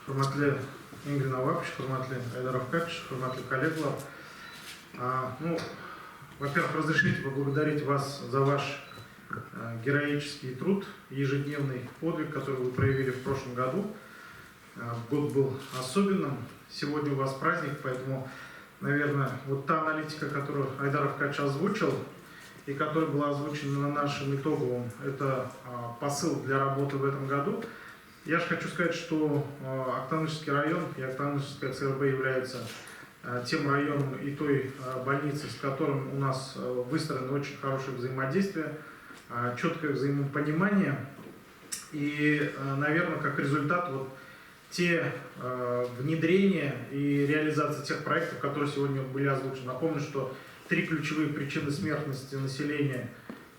Hurmatli Ingrid Novakovich, hurmatli Айдар Равкатович, hurmatli коллеги. Во-первых, разрешите поблагодарить вас за ваш героический труд, ежедневный подвиг, который вы проявили в прошлом году. Год был особенным. Сегодня у вас праздник, поэтому, наверное, вот та аналитика, которую Айдар Равкатович озвучил, и которая была озвучена на нашем итоговом, это посыл для работы в этом году. Я же хочу сказать, что Актанышский район и Актанышская ЦРБ являются тем районом и той больницей, с которым у нас выстроено очень хорошее взаимодействие, четкое взаимопонимание. И, наверное, как результат, вот те внедрения и реализация тех проектов, которые сегодня были озвучены. Напомню, что 3 ключевые причины смертности населения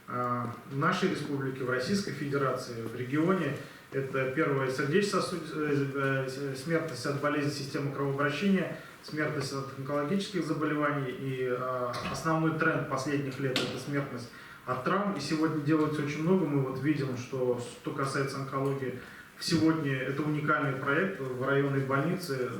в нашей республике, в Российской Федерации, в регионе. Это первое — сердечно-сосудистая смертность от болезней системы кровообращения, смертность от онкологических заболеваний. И основной тренд последних лет — это смертность от травм. И сегодня делается очень много. Мы вот видим, что касается онкологии, сегодня это уникальный проект в районной больнице,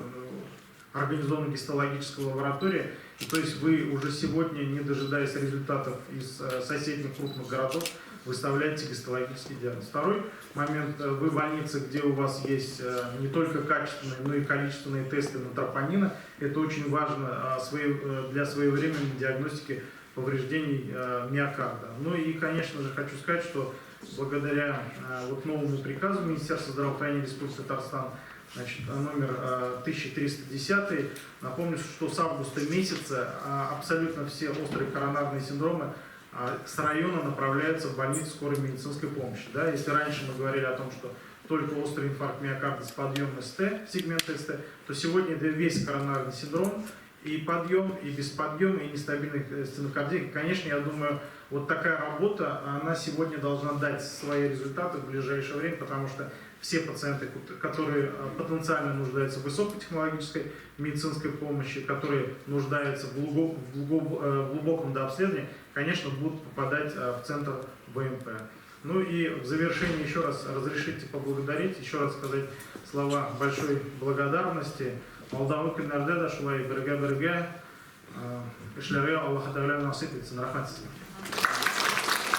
организована гистологическая лаборатория. И то есть вы уже сегодня, не дожидаясь результатов из соседних крупных городов, выставляете гистологический диагноз. Второй момент: вы больница, где у вас есть не только качественные, но и количественные тесты на тропонины. Это очень важно для своевременной диагностики повреждений миокарда. Ну и, конечно же, хочу сказать, что благодаря новому приказу Министерства здравоохранения Республики Татарстан, номер 1310, напомню, что с августа месяца абсолютно все острые коронарные синдромы с района направляются в больницу скорой медицинской помощи. Да? Если раньше мы говорили о том, что только острый инфаркт миокарда с подъемом СТ, сегмент СТ, то сегодня это весь коронарный синдром, и подъем, и без подъема, и нестабильный стенокардия. Конечно, я думаю, вот такая работа, она сегодня должна дать свои результаты в ближайшее время, потому что все пациенты, которые потенциально нуждаются в высокотехнологической медицинской помощи, которые нуждаются в глубоком дообследовании, конечно, будут попадать в центр ВМП. Ну и в завершение еще раз разрешите поблагодарить, еще раз сказать слова большой благодарности. Молдаву Кеннердеда, Шулай Берега, Ишлере, Аллах Тааля насыпется на рахмат.